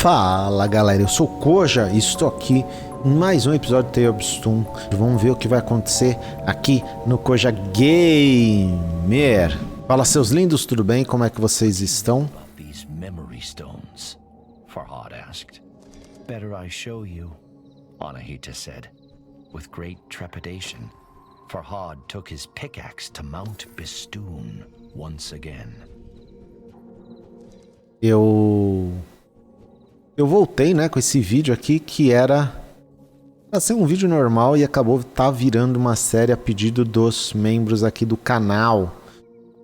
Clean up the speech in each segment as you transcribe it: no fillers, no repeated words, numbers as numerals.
Fala galera, eu sou o Koja e estou aqui em mais um episódio de Tale of Bistun. Vamos ver o que vai acontecer aqui no CojaGamer. Fala seus lindos, tudo bem? Como é que vocês estão? Farhad asked. Better I show you, Anahita said. With great trepidation, Farhad took his pickaxe to Mount Bistun once again. Eu voltei, né, com esse vídeo aqui que era pra ser um vídeo normal e acabou virando uma série a pedido dos membros aqui do canal.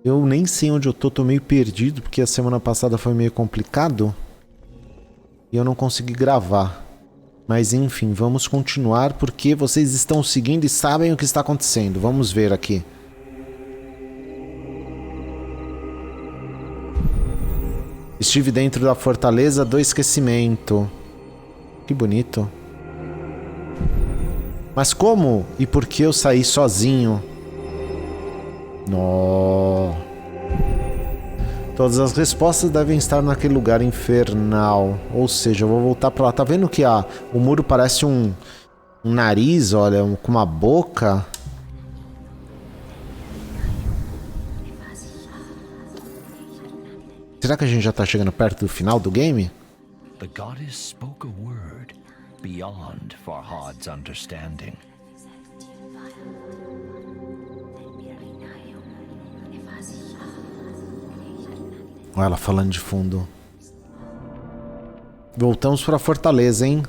Eu nem sei onde eu tô meio perdido porque a semana passada foi meio complicado e eu não consegui gravar. Mas enfim, vamos continuar porque vocês estão seguindo e sabem o que está acontecendo. Vamos ver aqui. Estive dentro da fortaleza do esquecimento. Que bonito. Mas como e por que eu saí sozinho? Nó. Todas as respostas devem estar naquele lugar infernal. Ou seja, eu vou voltar pra lá. Tá vendo que o muro parece um nariz, olha, com uma boca? Será que a gente já tá chegando perto do final do game? The goddess spoke a word beyond Farhad's understanding. Olha ela falando de fundo. Voltamos pra fortaleza, hein?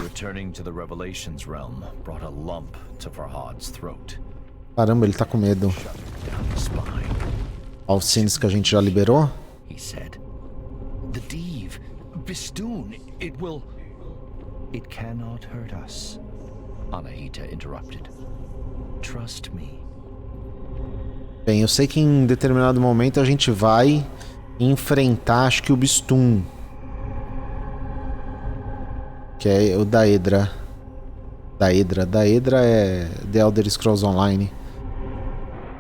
Returning to the Revelations realm brought a lump to Farhad's throat. Caramba, ele tá com medo. Olha os sinos que a gente já liberou. He said, "The Div, Bistun, it will... It cannot hurt us," Anahita interrupted. "Trust me." Bem, eu sei que em determinado momento a gente vai enfrentar, acho que o Bistun. Que é o da Edra. Da Edra é The Elder Scrolls Online.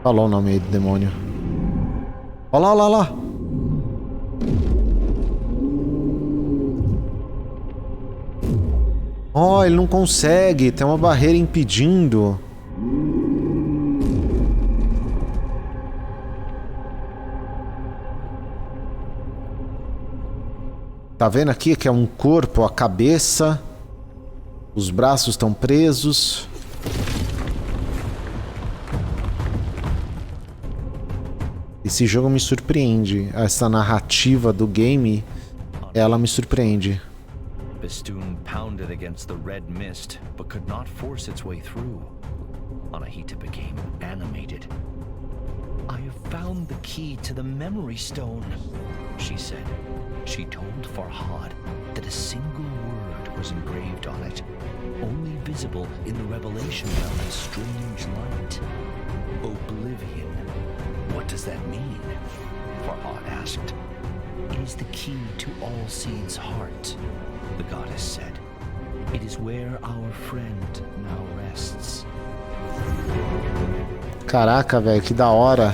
Falou o nome aí do demônio. Olha lá, olha lá. Oh, ele não consegue. Tem uma barreira impedindo. Tá vendo aqui que é um corpo, a cabeça. Os braços estão presos. Esse jogo me surpreende. Essa narrativa do game, ela me surpreende. Bistun pounded against the red mist, but could not force its way through. Anahita became animated. "I have found the key to the memory stone," she said. She told Farhad that a single word was engraved on it, only visible in the Revelation realm's strange light. Oblivion. What does that mean? Farhad asked. "It is the key to all seeds' heart," the goddess said. "It is where our friend now rests." Caraca, velho, que da hora.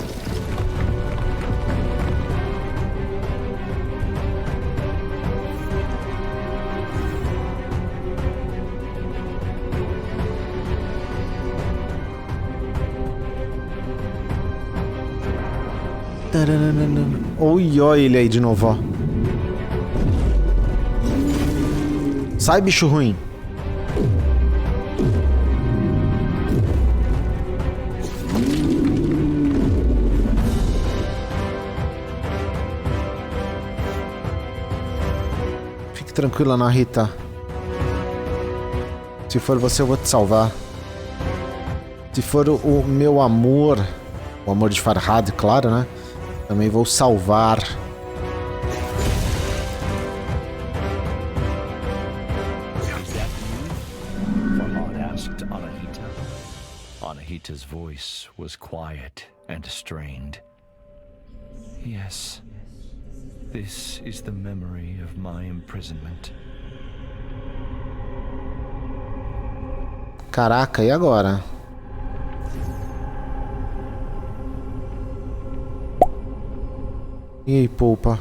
Oi, olha ele aí de novo, ó. Sai, bicho ruim. Fique tranquila, Narita. Se for você, eu vou te salvar. Se for o meu amor, o amor de Farhad, claro, né? Também vou salvar. Farhad asked Anahita. Anahita's voice was quiet and strained. "Yes, this is the memory of my imprisonment." Caraca, e agora? E aí, polpa?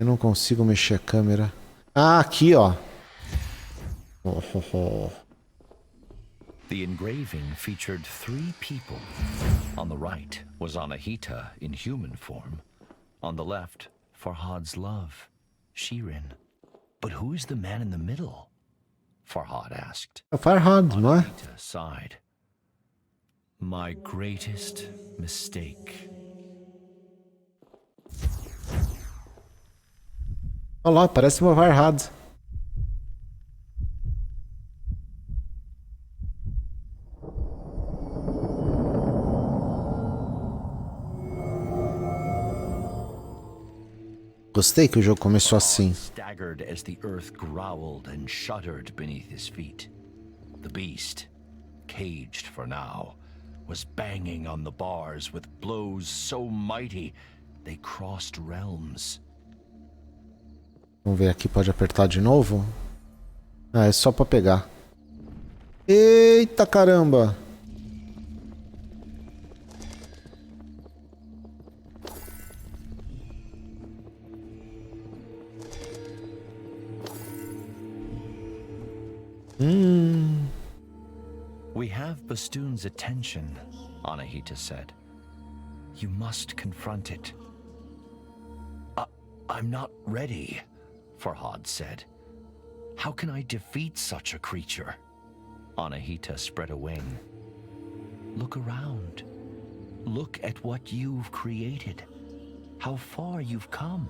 Eu não consigo mexer a câmera. Ah, aqui, ó. The engraving featured 3 people. On the right was Anahita in human form. On the left, Farhad's love, Shirin. But who is the man in the middle? Farhad asked. Farhad, não é? Anahita sighed. My greatest mistake. Olha lá, parece uma Farhad. Gostei que o jogo começou assim. Staggered as the earth growled and shuddered beneath his feet. The beast, caged for now, was banging on the bars with blows so mighty they crossed realms. Vamos ver aqui, pode apertar de novo? Ah, é só pra pegar. Eita caramba! We have Bistun's attention, Anahita said. You must confront it. I'm not ready, Farhad said. How can I defeat such a creature? Anahita spread a wing. Look around. Look at what you've created. How far you've come.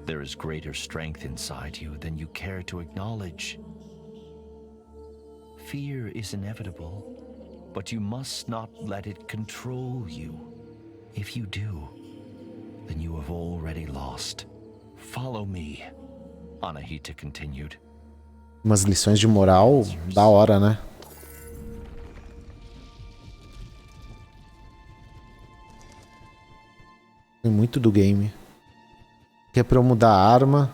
There is greater strength inside you than you care to acknowledge. Fear is inevitable, but you must not let it control you. If you do, then you have already lost. Follow me, Anahita continued. Umas lições de moral da hora, né? Tem muito do game. Que é pra eu mudar a arma.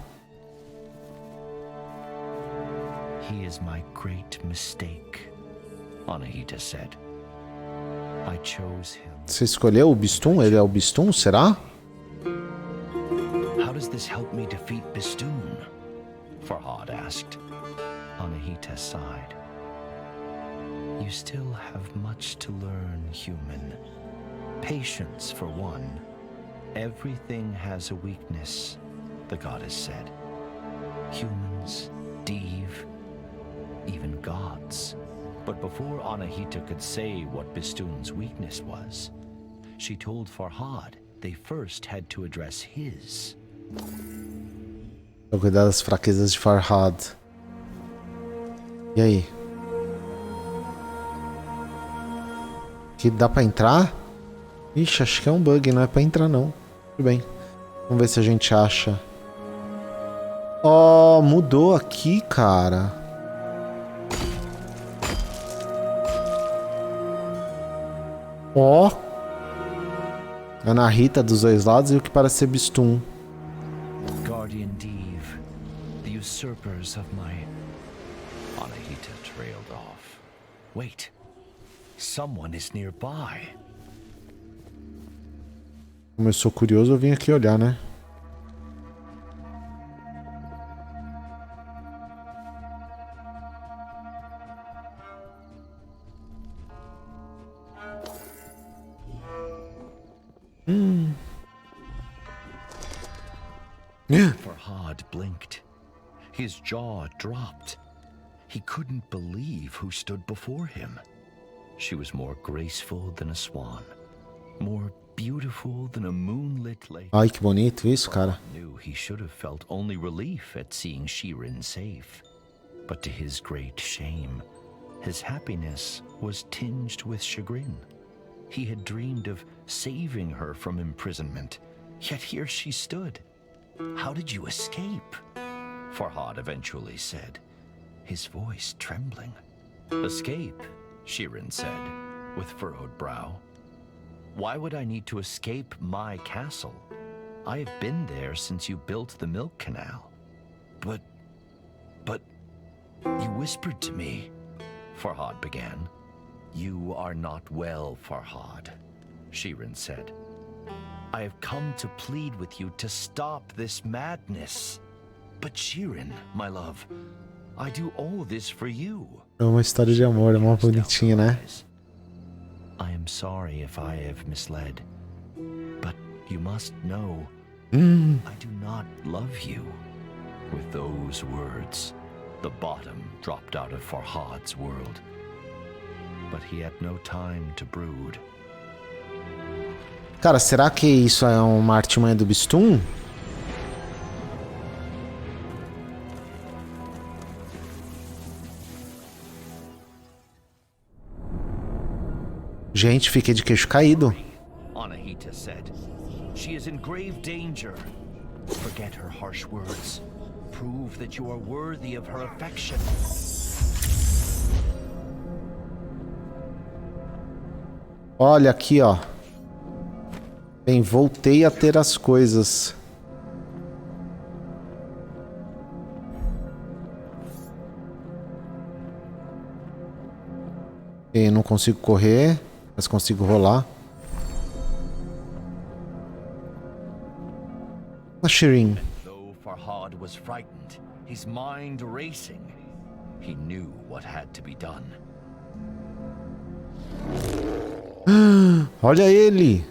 He is my great mistake, Anahita said. I chose him. Você escolheu o Bistun? Ele é o Bistun, será? How does this help me defeat Bistun? Farhad asked. Anahita sighed. You still have much to learn, human. Patience, for one. Everything has a weakness, the goddess said. Humans, Div, even gods. But before Anahita could say what Bistun's weakness was, she told Farhad they first had to address his. Vou cuidar das fraquezas de Farhad. E aí? Aqui dá pra entrar? Ixi, acho que é um bug, não é pra entrar não. Tudo bem. Vamos ver se a gente acha. Oh, mudou aqui, cara. Ó. A Narrita dos dois lados e o que parece ser Bistun. Guardian Div, the usurpers of my... Anahita trailed off. Wait. Someone is nearby. Como eu sou curioso, eu vim aqui olhar, né? Farhad blinked. His jaw dropped. He couldn't believe who stood before him. She was more graceful than a swan, more beautiful than a moonlit lake. Ai, que bonito isso, cara. Knew he should have felt only relief at seeing Shirin safe. But to his great shame, his happiness was tinged with chagrin. He had dreamed of saving her from imprisonment, yet here she stood. How did you escape? Farhad eventually said, his voice trembling. Escape, Shirin said, with furrowed brow. Why would I need to escape my castle? I have been there since you built the milk canal. But, you whispered to me, Farhad began. You are not well, Farhad, Shirin said. I have come to plead with you to stop this madness. But Shirin, my love, I do all this for you. É uma história de amor, é uma bonitinha, né? I am sorry if I have misled, but you must know I do not love you. With those words, the bottom dropped out of Farhad's world. But he had no time to brood. Cara, será que isso é uma artimanha do Bistun? Gente, fiquei de queixo caído. Anahita said, she is in grave danger. Forget her harsh words. Prove that you are worthy of her affection. Olha aqui, ó. Bem, voltei a ter as coisas. Ok, não consigo correr, mas consigo rolar. A Shirin. Though Farhad was frightened, his mind racing, he knew what had to be done. Olha ele!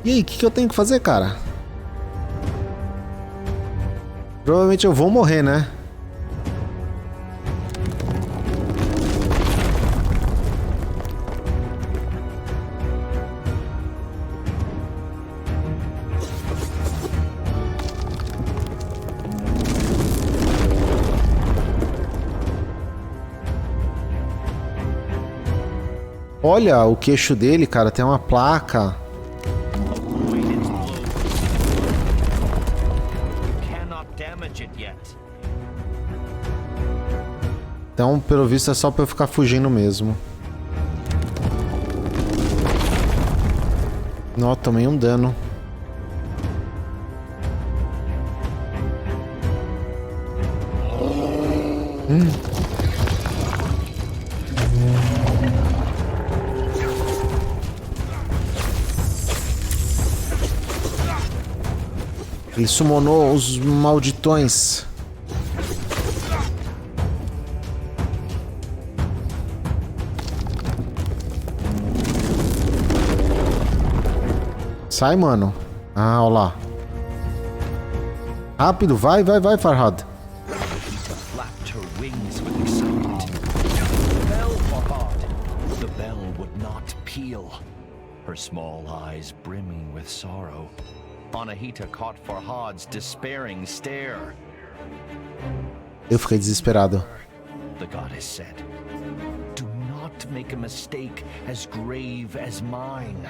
E aí, o que eu tenho que fazer, cara? Provavelmente eu vou morrer, né? Olha o queixo dele, cara, tem uma placa. Então, pelo visto, é só pra eu ficar fugindo mesmo. Não, tomei um dano. Ele summonou os malditões. Sai, mano. Ah, olha lá. Rápido, vai, vai, vai, Farhad. Flapped her wings with excitement. Bell, Farhad. The bell would not peal. Her small eyes brimming with sorrow. Anahita caught Farhad's despairing stare. Eu fiquei desesperado. The goddess said, "Do not make a mistake as grave as mine."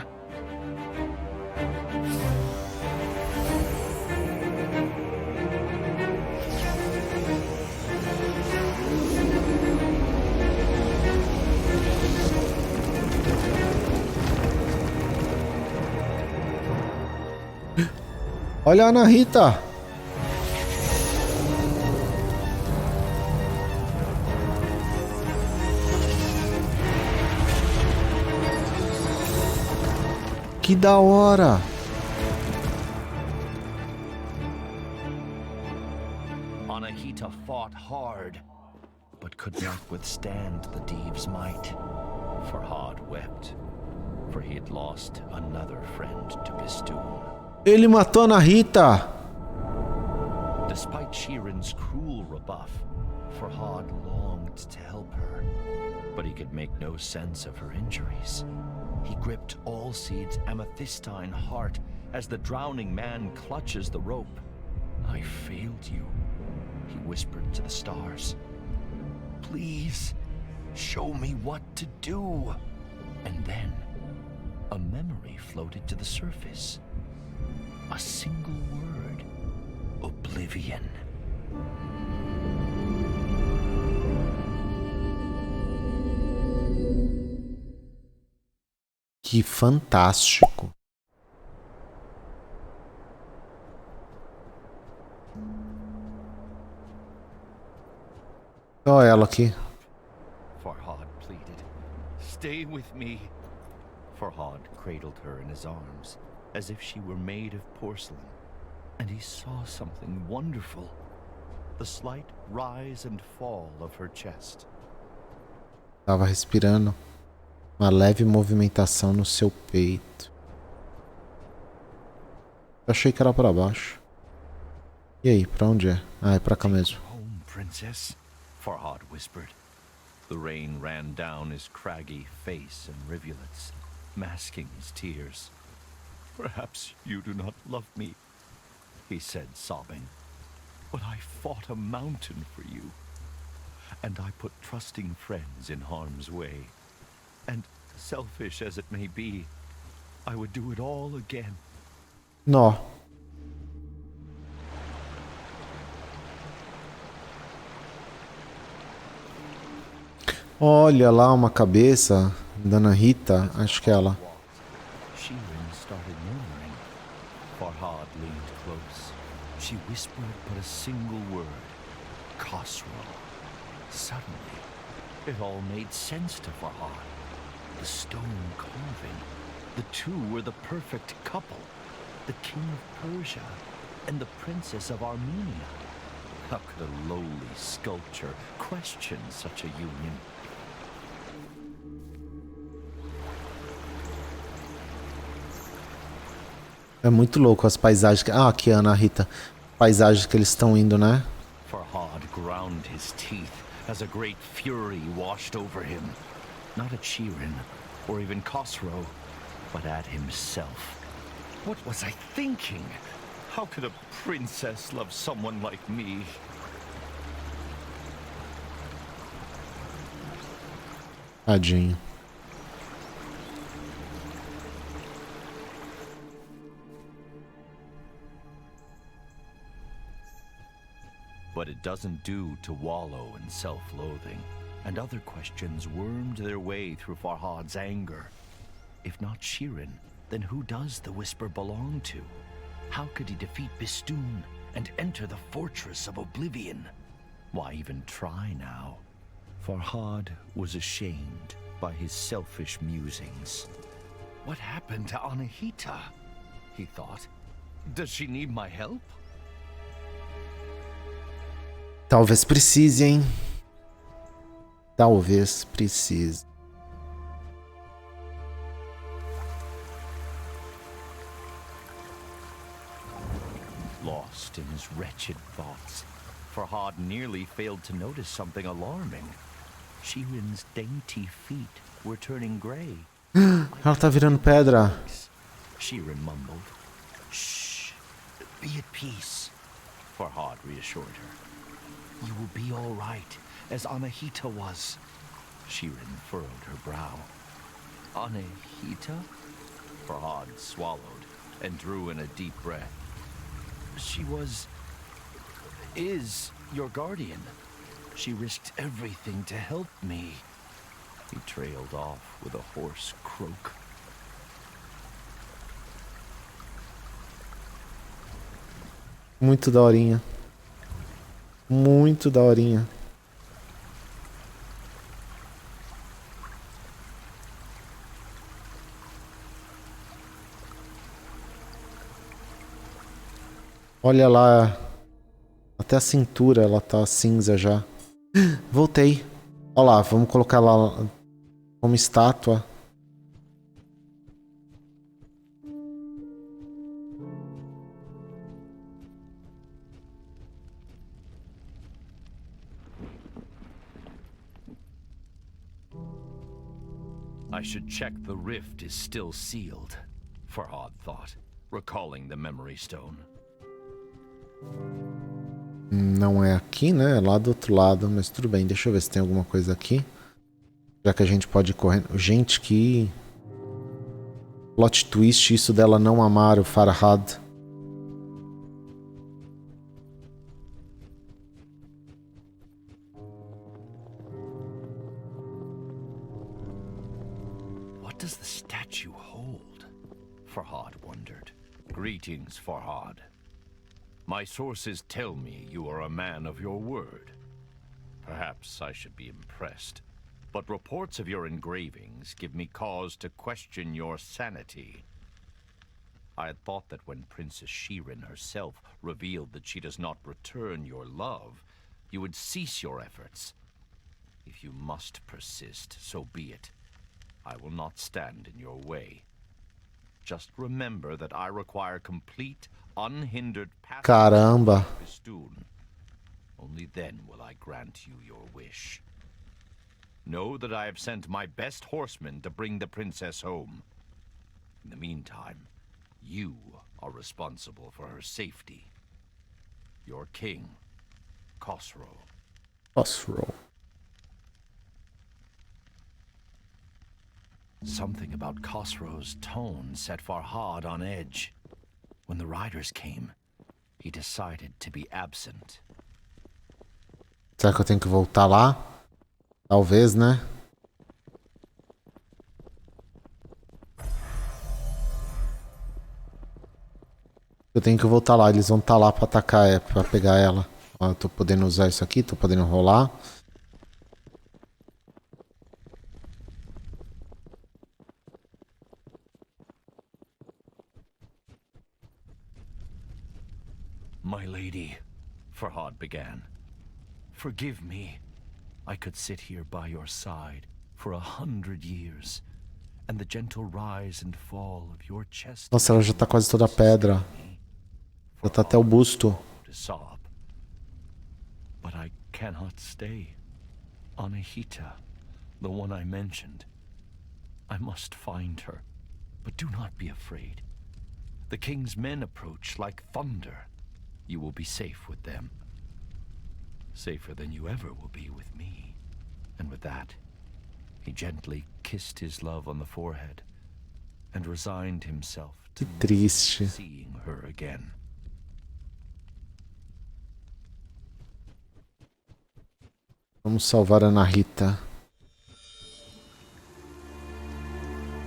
Olha a Anahita. Que da hora. Anahita fought hard, but could not withstand the Diev's might. Farhad wept, for he had lost another friend to Bistun. Ele matou a Anahita. Despite Shirin's cruel rebuff, Farhad longed to help her, but he could make no sense of her injuries. He gripped Allseed's amethystine heart as the drowning man clutches the rope. "I failed you," he whispered to the stars. "Please, show me what to do." And then, a memory floated to the surface. A single word. Oblivion. Que fantástico. Olha ela aqui. Farhad pleaded. Stay with me. Farhad cradled her in his arms, as if she were made of porcelain. And he saw something wonderful. The slight rise and fall of her chest. Tava respirando. Uma leve movimentação no seu peito. Eu achei que era pra baixo. E aí, pra onde é? Ah, é pra cá mesmo. Home, princess, Farhad whispered. The rain ran down his craggy face in rivulets, masking his tears. Perhaps you do not love me, he said, sobbing. But I fought a mountain for you. And I put trusting friends in harm's way. And selfish as it may be, I would do it all again. Nó. Olha lá uma cabeça da Ana Rita, acho que é ela. Shirin started murmuring. Farhad leaned close. She whispered but a single word. Khosrow. Suddenly, it all made sense to Farhad. The stone carving. The two were the perfect couple. The king of Persia and the princess of Armenia. How could a lowly sculpture question such a union? É muito louco as paisagens. Ah, aqui, Ana Rita. Paisagens que eles estão indo, né? Farhad ground his teeth as a great fury washed over him. Not at Shirin, or even Khosrow, but at himself. What was I thinking? How could a princess love someone like me? Tadinho. But it doesn't do to wallow in self-loathing, and other questions wormed their way through Farhad's anger. If not Shirin, then who does the whisper belong to? How could he defeat Bistun and enter the fortress of oblivion? Why even try now? Farhad was ashamed by his selfish musings. What happened to Anahita? He thought. Does she need my help? Talvez precise, hein? Talvez precise. Lost in his wretched thoughts, Farhad nearly failed to notice something alarming. Shirin's dainty feet were turning gray. Ela tá virando pedra. Shirin mumbled. Shh, be at peace. Farhad reassured her. You will be all right, as Anahita was. Shirin furrowed her brow. Anahita? Farhad swallowed and drew in a deep breath. She is your guardian. She risked everything to help me. He trailed off with a hoarse croak. Muito daorinha. Muito daorinha. Olha lá. Até a cintura ela tá cinza já. Voltei. Olha lá, vamos colocar lá como estátua. I should check the rift is still sealed, Farhad thought, recalling the memory stone. Não é aqui, né? É lá do outro lado, mas tudo bem. Deixa eu ver se tem alguma coisa aqui. Já que a gente pode ir correndo. Gente, que plot twist isso dela não amar o Farhad. What does the statue Farhad wondered. Greetings, Farhad. My sources tell me you are a man of your word. Perhaps I should be impressed, but reports of your engravings give me cause to question your sanity. I had thought that when Princess Shirin herself revealed that she does not return your love, you would cease your efforts. If you must persist, so be it. I will not stand in your way. Just remember that I require complete, unhindered passage Caramba. of Bistun. Only then will I grant you your wish. Know that I have sent my best horsemen to bring the princess home. In the meantime, you are responsible for her safety. Your king, Khosrow. Khosrow. Something about Khosrow's tone set Farhad on edge. When the riders came, he decided to be absent. Será que eu tenho que voltar lá? Talvez, né? Eu tenho que voltar lá. Eles vão estar lá pra atacar, pra pegar ela. Ó, eu tô podendo usar isso aqui, tô podendo rolar. My lady, Farhad began. Forgive me. I could sit here by your side for 100 years, and the gentle rise and fall of your chest. Nossa, ela já tá quase toda pedra. Já tá até o busto. To sob. But I cannot stay. Anahita, the one I mentioned. I must find her, but do not be afraid. The king's men approach like thunder. You will be safe with them. Safer than you ever will be with me. And with that, he gently kissed his love on the forehead and resigned himself to Que triste. seeing her again. Vamos salvar a Narrita.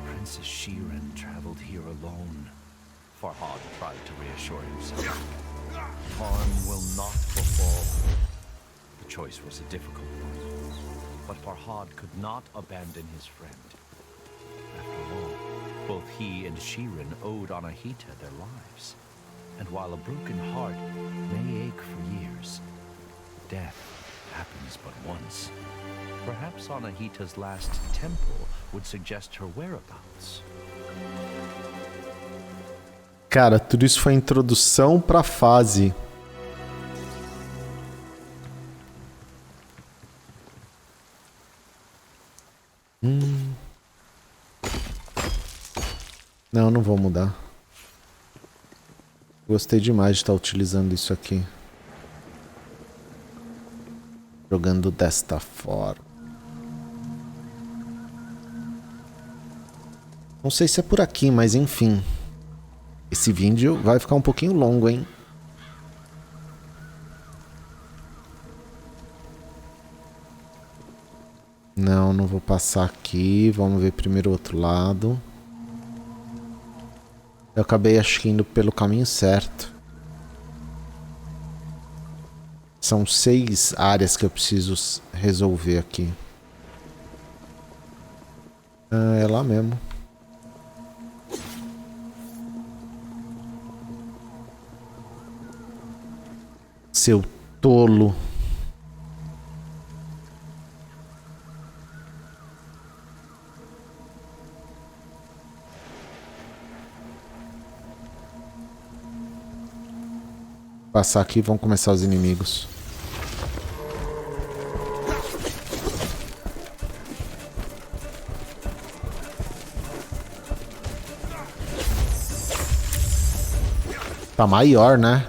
Princess Shirin traveled here alone. Farhad tried to reassure himself. Harm will not befall. The choice was a difficult one, but Farhad could not abandon his friend. After all, both he and Shirin owed Anahita their lives. And while a broken heart may ache for years, death happens but once. Perhaps Anahita's last temple would suggest her whereabouts. Cara, tudo isso foi introdução pra fase. Não, não vou mudar. Gostei demais de estar utilizando isso aqui. Jogando desta forma. Não sei se é por aqui, mas enfim. Esse vídeo vai ficar um pouquinho longo, hein? Não, não vou passar aqui. Vamos ver primeiro o outro lado. Eu acabei, acho que, indo pelo caminho certo. São 6 áreas que eu preciso resolver aqui. Ah, é lá mesmo. Seu tolo. Passar aqui, vão começar os inimigos. Tá maior, né?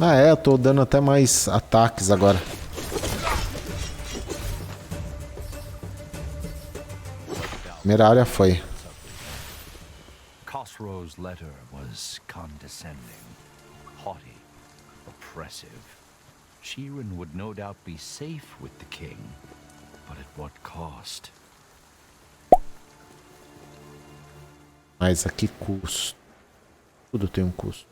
Ah, é, eu tô dando até mais ataques agora. Primeira área foi. Khosrow's letter was condescending, haughty, oppressive. Shirin would no doubt be safe with the king, but at what cost? Mas a que custo? Tudo tem um custo.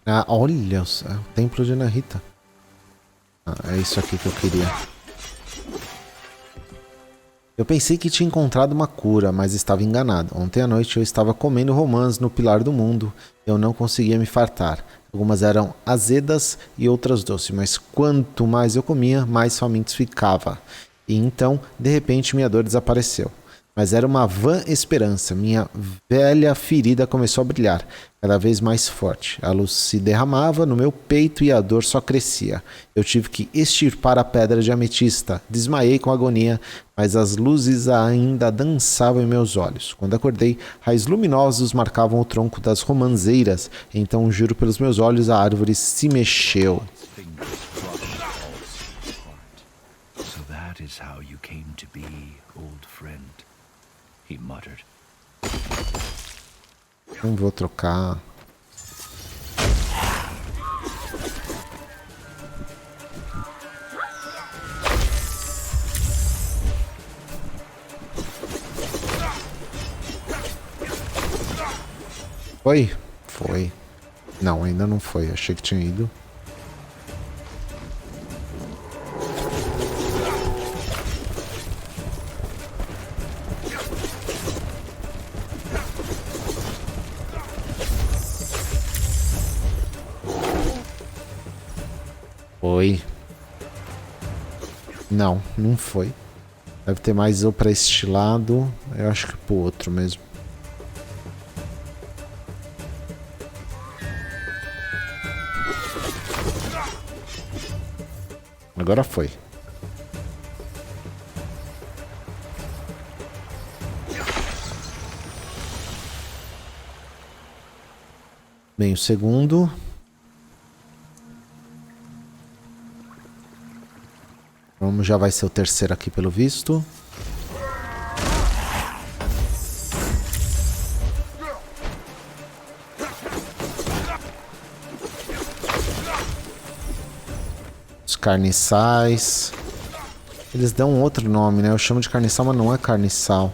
Ah, olha, o templo de Narita. Ah, é isso aqui que eu queria. Eu pensei que tinha encontrado uma cura, mas estava enganado. Ontem à noite eu estava comendo romãs no pilar do mundo. Eu não conseguia me fartar. Algumas eram azedas e outras doces, mas quanto mais eu comia, mais faminto ficava. E então, de repente, minha dor desapareceu. Mas era uma vã esperança. Minha velha ferida começou a brilhar, cada vez mais forte. A luz se derramava no meu peito e a dor só crescia. Eu tive que extirpar a pedra de ametista. Desmaiei com agonia, mas as luzes ainda dançavam em meus olhos. Quando acordei, raios luminosos marcavam o tronco das romanzeiras. Então, juro pelos meus olhos, a árvore se mexeu. So that is how you came to be, old friend. He muttered. Não vou trocar. Foi? Foi. Não, ainda não foi. Achei que tinha ido. Foi. Não, não foi. Deve ter mais ou pra este lado. Eu acho que pro outro mesmo. Agora foi. Bem, o segundo. Vamos, já vai ser o terceiro aqui pelo visto. Os carniçais. Eles dão um outro nome, né? Eu chamo de carniçal, mas não é carniçal.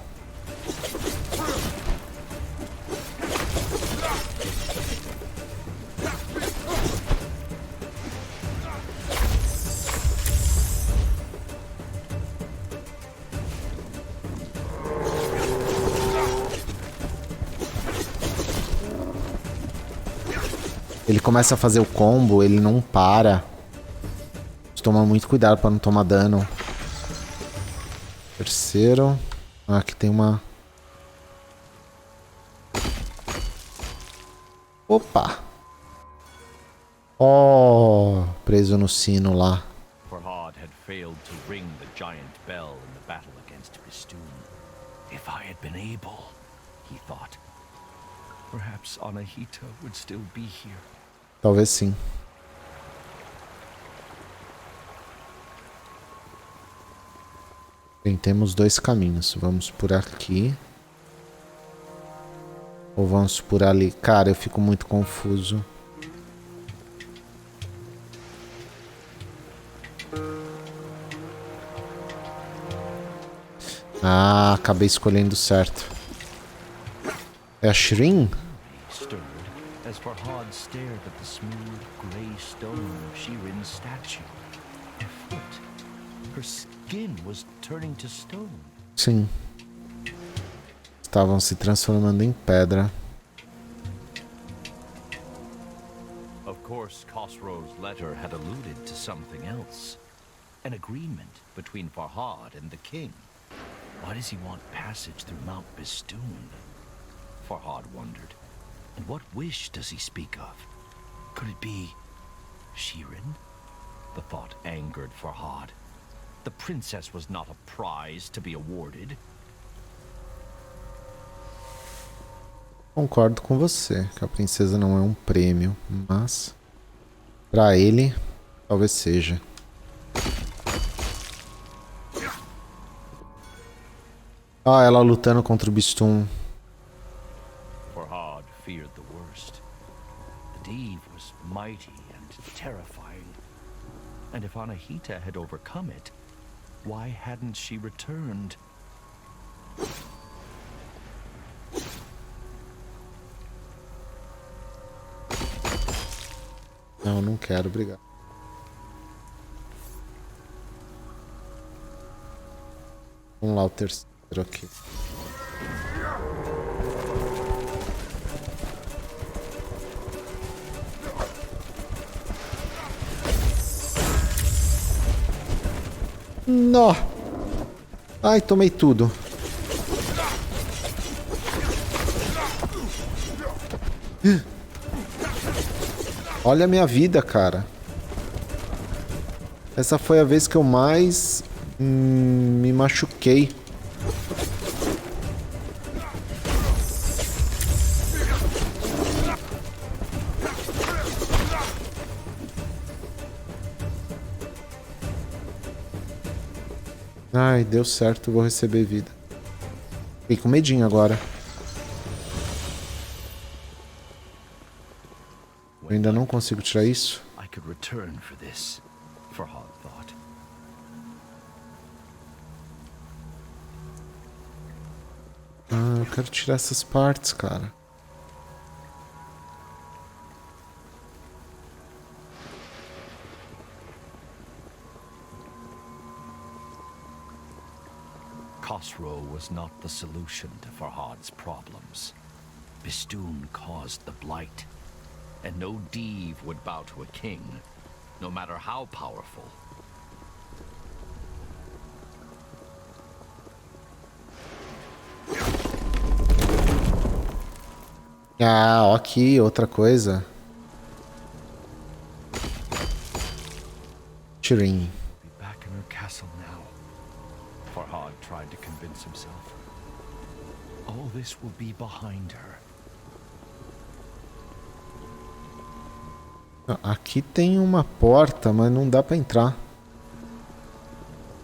Ele começa a fazer o combo, ele não para. Toma muito cuidado para não tomar dano. Terceiro. Ah, aqui tem uma... Opa! Oh, preso no sino lá. Farhad had failed to ring the giant bell in the battle against Bistun. If I had been able, he thought, perhaps Anahita would still be here. Talvez sim. Bem, temos dois caminhos. Vamos por aqui. Ou vamos por ali. Cara, eu fico muito confuso. Ah, acabei escolhendo certo. É a Shirin? As Farhad stared at the smooth gray stone of Shirin's statue. Her foot, her skin was turning to stone. Sim. Estavam se transformando em pedra. Of course, Khosrow's letter had alluded to something else. An agreement between Farhad and the king. Why does he want passage through Mount Bistun? Farhad wondered. And what wish does he speak of? Could it be Shirin? The thought angered Farhad. The princess was not a prize to be awarded. Concordo com você, que a princesa não é um prêmio, mas pra ele, talvez seja. Ah, ela lutando contra o Bistun. Farhad feared the worst. The Div was mighty and terrifying, And if Anahita had overcome it, why hadn't she returned? Não, não quero, obrigado. Vamos lá, o terceiro aqui. Nó! Ai, tomei tudo. Olha a minha vida, cara. Essa foi a vez que eu mais me machuquei. Ai, deu certo, vou receber vida. Fiquei com medinho agora. Eu ainda não consigo tirar isso. I could return for this, Farhad thought. Ah, eu quero tirar essas partes, cara. Khosrow was not the solution to Farhad's problems. Bistun caused the blight, and no Div would bow to a king, no matter how powerful. Ah, ó aqui, outra coisa. Shirin. Be back in her castle now. Farhad tried to convince himself. All this will be behind her. Aqui tem uma porta, mas não dá pra entrar.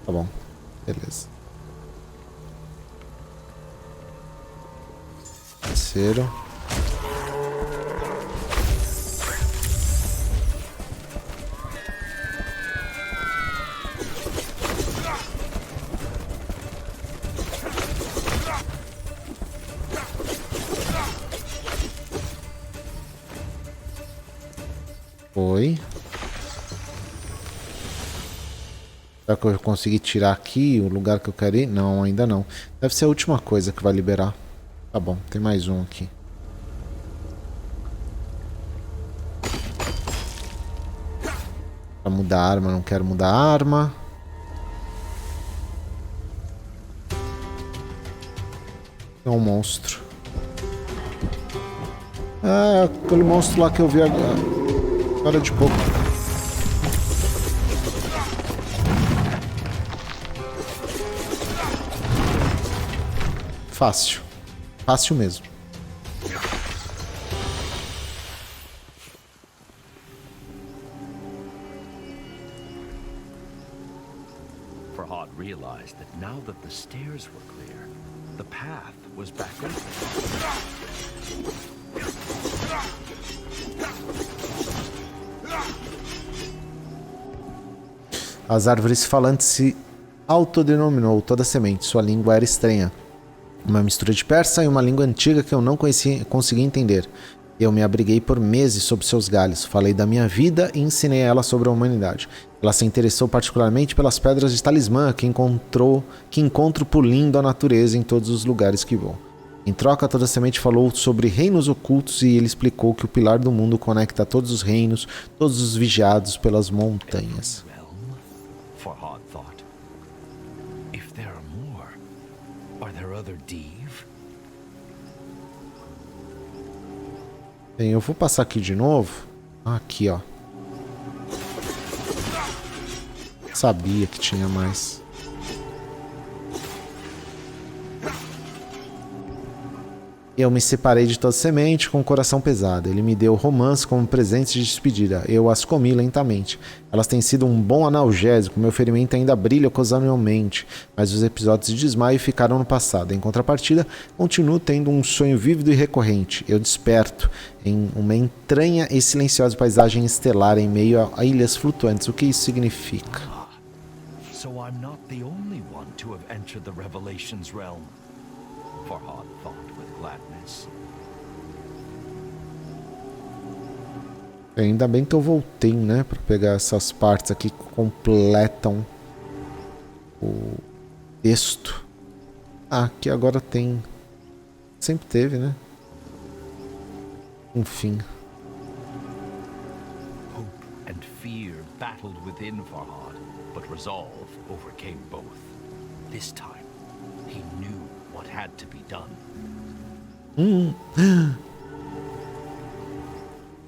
Tá bom, beleza. Terceiro. Foi. Será que eu consegui tirar aqui o lugar que eu quero ir? Não, ainda não. Deve ser a última coisa que vai liberar. Tá bom, tem mais um aqui. Pra mudar a arma, não quero mudar a arma. É um monstro. Ah, aquele monstro lá que eu vi agora de pouco. Fácil. Fácil mesmo. Farhad realized that now that the stairs were clear, the path was back open. As árvores falantes se autodenominou toda semente. Sua língua era estranha. Uma mistura de persa e uma língua antiga que eu não conseguia entender. Eu me abriguei por meses sob seus galhos. Falei da minha vida e ensinei a ela sobre a humanidade. Ela se interessou particularmente pelas pedras de talismã que encontro pulindo a natureza em todos os lugares que vou. Em troca, toda semente falou sobre reinos ocultos e ele explicou que o pilar do mundo conecta todos os reinos, todos os vigiados pelas montanhas. Farhad thought, if there are more, are there other Div? Bem, eu vou passar aqui de novo. Aqui, ó. Sabia que tinha mais. Eu me separei de toda semente com o coração pesado. Ele me deu romance como presente de despedida. Eu as comi lentamente. Elas têm sido um bom analgésico. Meu ferimento ainda brilha ocasionalmente. Mas os episódios de desmaio ficaram no passado. Em contrapartida, continuo tendo um sonho vívido e recorrente. Eu desperto em uma entranha e silenciosa paisagem estelar em meio a ilhas flutuantes. O que isso significa? So I'm not the only one to have entered the Revelations realm. Farhad thought with gladness. Ainda bem que eu voltei, né? Pra pegar essas partes aqui que completam o texto. Ah, aqui agora tem. Sempre teve, né? Enfim. Hope and fear battled within Farhad, but resolve overcame both. This time, he knew what had to be done.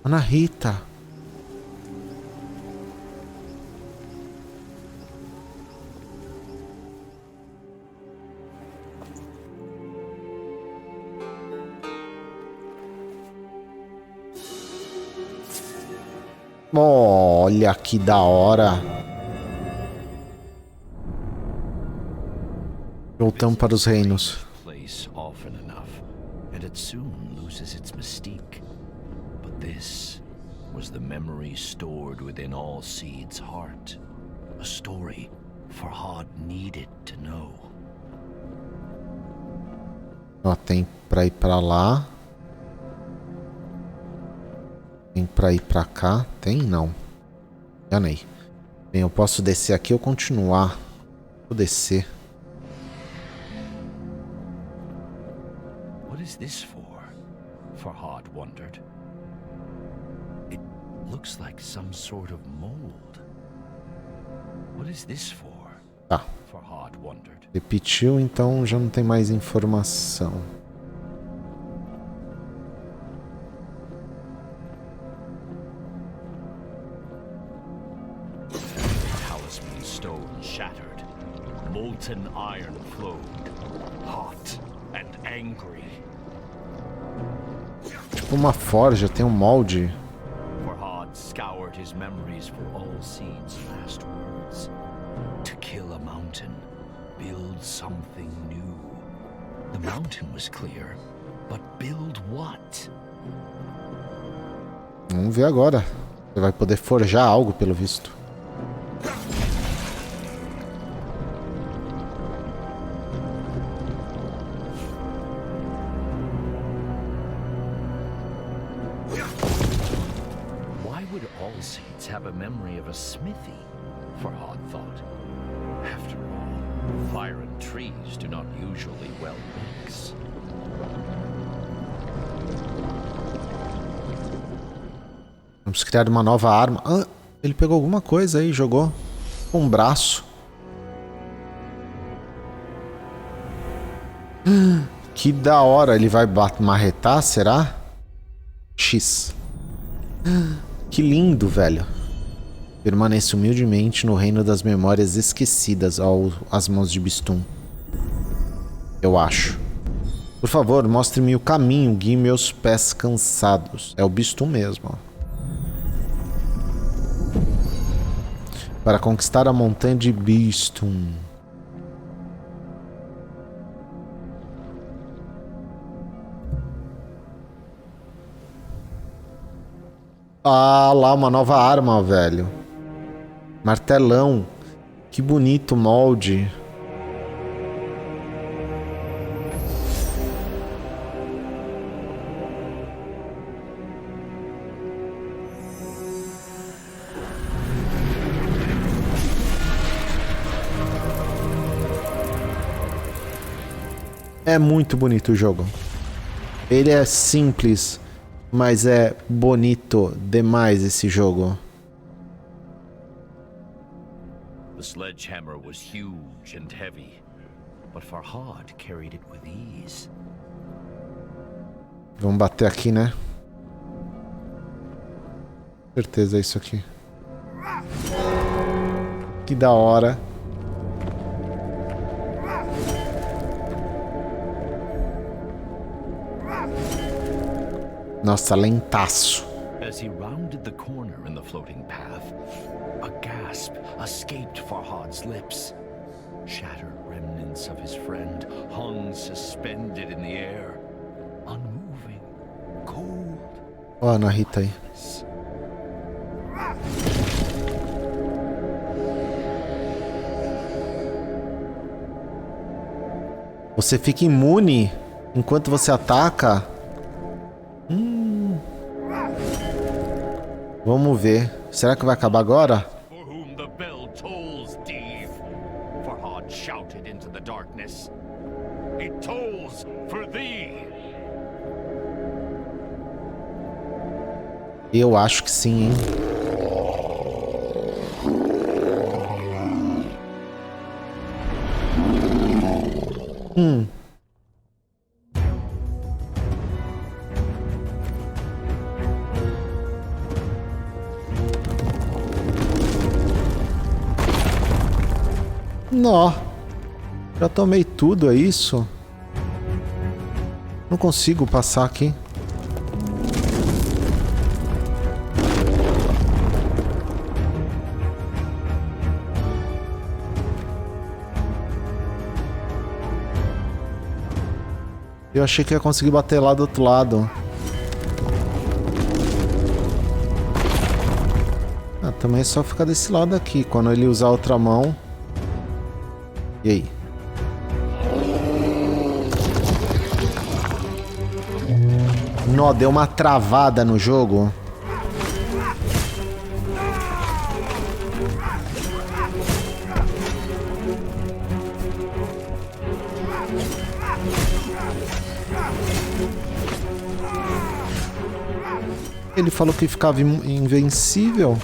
Ana Rita. Olha que da hora. Voltamos para os reinos. Place often enough, and it soon loses its mystique. But this was the memory stored within all seeds' heart. A story Farhad needed to know. Ó, tem pra ir pra lá. Tem pra ir pra cá? Tem? Não. Enganei. Bem, eu posso descer aqui ou continuar. Vou descer. What is this for? Farhad wondered. It looks like some sort of mold. What is this for? Tá. Farhad wondered. Repetiu, então já não tem mais informação. Talisman stone shattered. Molten iron flowed. Hot and angry. Tipo uma forja, tem um molde. Farhad scoured his memories for all seeds' last words. To kill a mountain, build something new. The mountain was clear, but build what? Vamos ver agora. Você vai poder forjar algo, pelo visto. Why would all seeds have a memory of a smithy? Farhad thought. After all, fire and trees do not usually well mix. Vamos criar uma nova arma. Ah, ele pegou alguma coisa aí, jogou. Um braço. Que da hora. Ele vai marretar, será? X. Que lindo, velho. Permaneça humildemente no reino das memórias esquecidas às mãos de Bistun. Eu acho. Por favor, mostre-me o caminho, guie meus pés cansados. É o Bistun mesmo, ó. Para conquistar a montanha de Bistun. Ah, lá, uma nova arma, velho. Martelão. Que bonito molde. É muito bonito o jogo. Ele é simples, mas é bonito demais esse jogo. The sledgehammer was huge and heavy, but Farhad carried it with ease. Vamos bater aqui, né? Certeza é isso aqui. Que da hora. Nossa, lentaço. As he rounded the corner in the floating path, a gasp escaped Farhad's lips. Shattered remnants of his friend hung suspended in the air, unmoving, cold. Ó, a Narita aí. Você fica imune enquanto você ataca? Vamos ver. Será que vai acabar agora? For whom the bell tolls, Dave, Farhad shouted into the darkness. It tolls for thee. Eu acho que sim, hein? Nó. Já tomei tudo, é isso? Não consigo passar aqui. Eu achei que ia conseguir bater lá do outro lado. Ah, também é só ficar desse lado aqui. Quando ele usar a outra mão. E aí? Nó, deu uma travada no jogo. Ele falou que ficava invencível.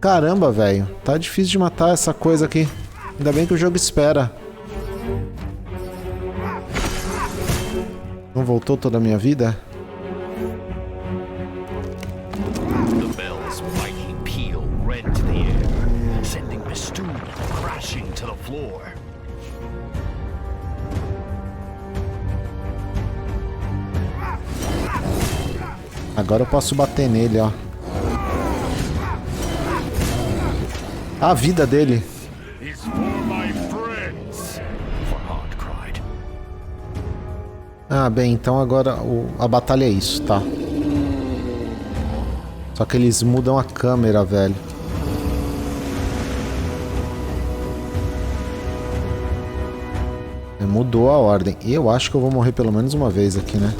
Caramba, velho. Tá difícil de matar essa coisa aqui. Ainda bem que o jogo espera. Não voltou toda a minha vida? The bell's mighty peal rent the air, sending Bistun crashing to the floor. Agora eu posso bater nele, ó. A vida dele. Ah, bem, então agora a batalha é isso, tá? Só que eles mudam a câmera, velho. Mudou a ordem. Eu acho que eu vou morrer pelo menos uma vez aqui, né?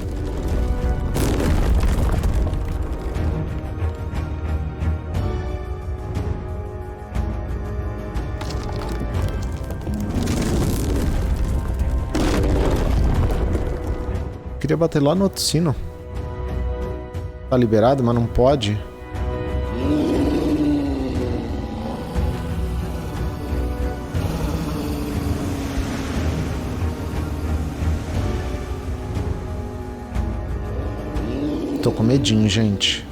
Queria bater lá no outro sino. Tá liberado, mas não pode. Tô com medinho, gente.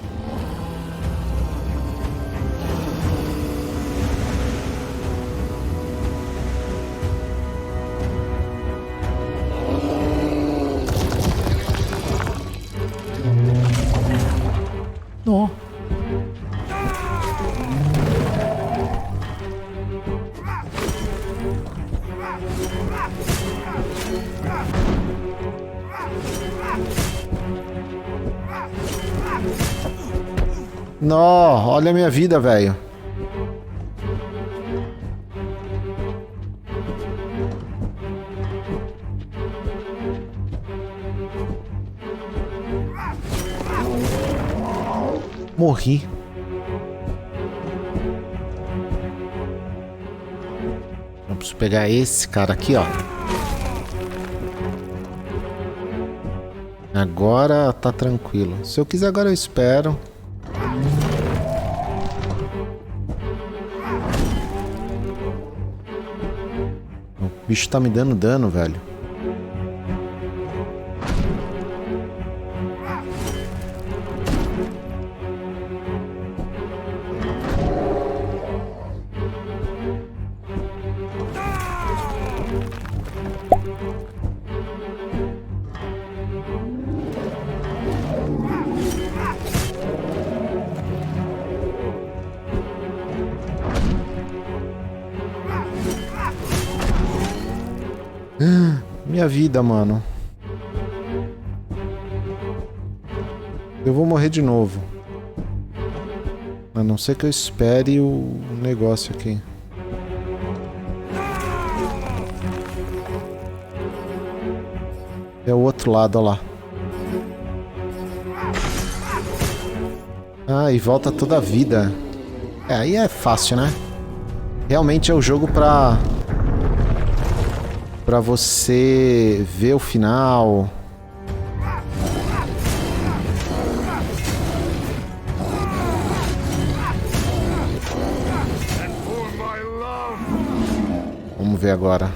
Nó. Nó, olha a minha vida, velho. Morri. Eu preciso pegar esse cara aqui, ó. Agora tá tranquilo. Se eu quiser agora eu espero. bicho tá me dando dano, velho. Minha vida, mano. Eu vou morrer de novo. A não ser que eu espere o negócio aqui. É o outro lado, ó lá. Ah, e volta toda a vida. É, aí é fácil, né? Realmente é o jogo pra você ver o final. Vamos ver agora.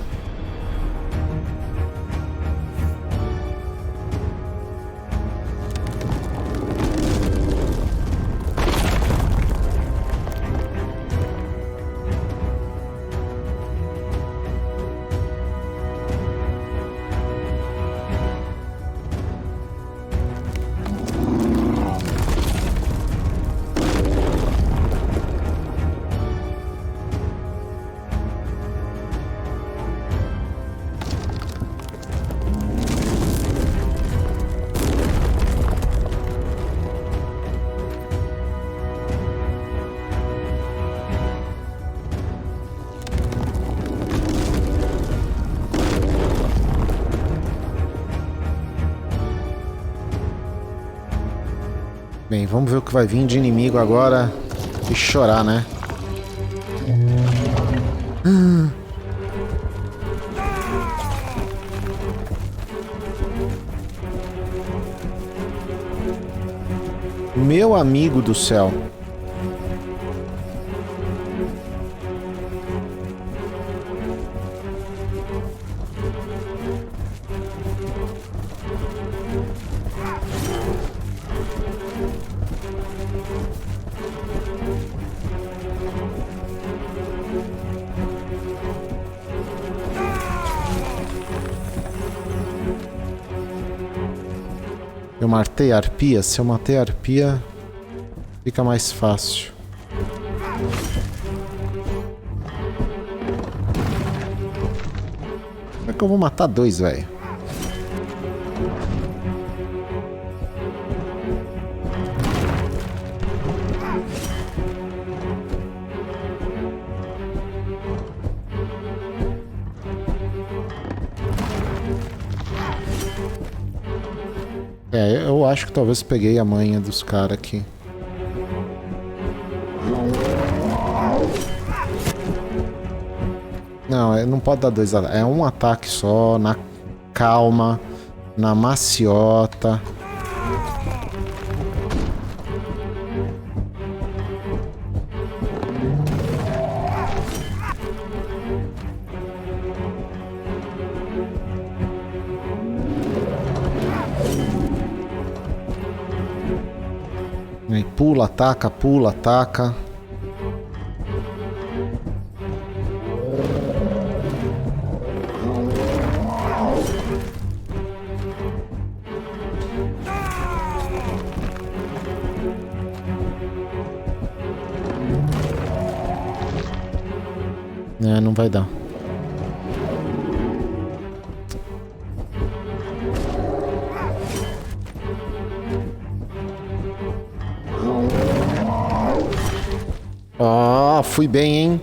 Bem, vamos ver o que vai vir de inimigo agora e chorar, né? Meu amigo do céu. Eu matei a arpia? Se eu matei a arpia, fica mais fácil. Como é que eu vou matar dois, velho? É, eu acho que talvez peguei a manha dos caras aqui. Não, não pode dar dois ataques. É um ataque só, na calma, na maciota. Aí pula, ataca, pula, ataca. É, não vai dar. Ó, fui bem, hein?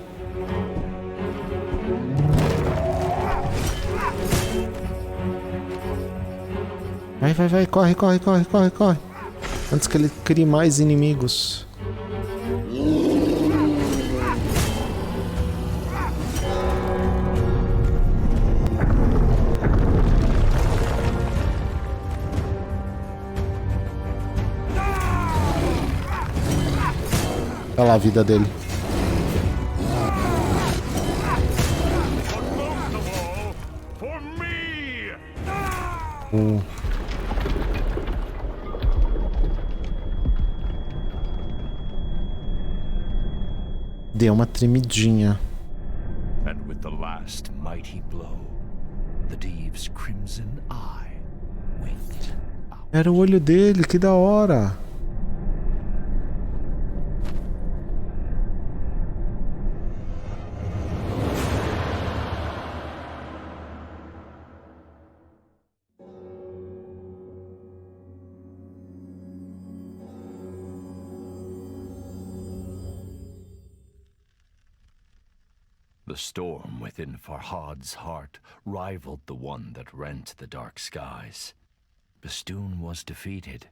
Vai, vai, vai, corre, corre, corre, corre, corre. Antes que ele crie mais inimigos. Olha lá a vida dele. Deu uma tremidinha. And with the last mighty blow, the Deve's crimson eye winked out. Era o olho dele, que da hora. The storm within Farhad's heart rivaled the one that rent the dark skies. Bistun was defeated,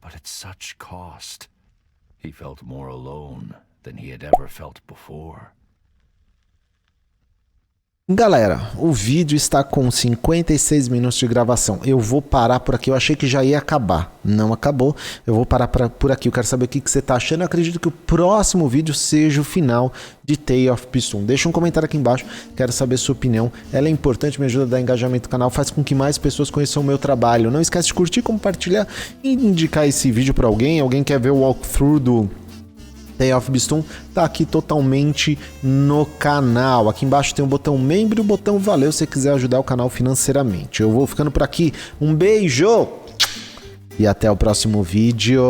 but at such cost. He felt more alone than he had ever felt before. Galera, o vídeo está com 56 minutos de gravação. Eu vou parar por aqui. Eu achei que já ia acabar. Não acabou. Eu vou parar por aqui. Eu quero saber o que você está achando. Eu acredito que o próximo vídeo seja o final de Tale of Bistun. Deixa um comentário aqui embaixo. Quero saber a sua opinião. Ela é importante, me ajuda a dar engajamento no canal. Faz com que mais pessoas conheçam o meu trabalho. Não esquece de curtir, compartilhar e indicar esse vídeo para alguém. Alguém quer ver o walkthrough do Tale of Bistun, tá aqui totalmente no canal. Aqui embaixo tem o botão membro e o botão valeu se você quiser ajudar o canal financeiramente. Eu vou ficando por aqui. Um beijo e até o próximo vídeo.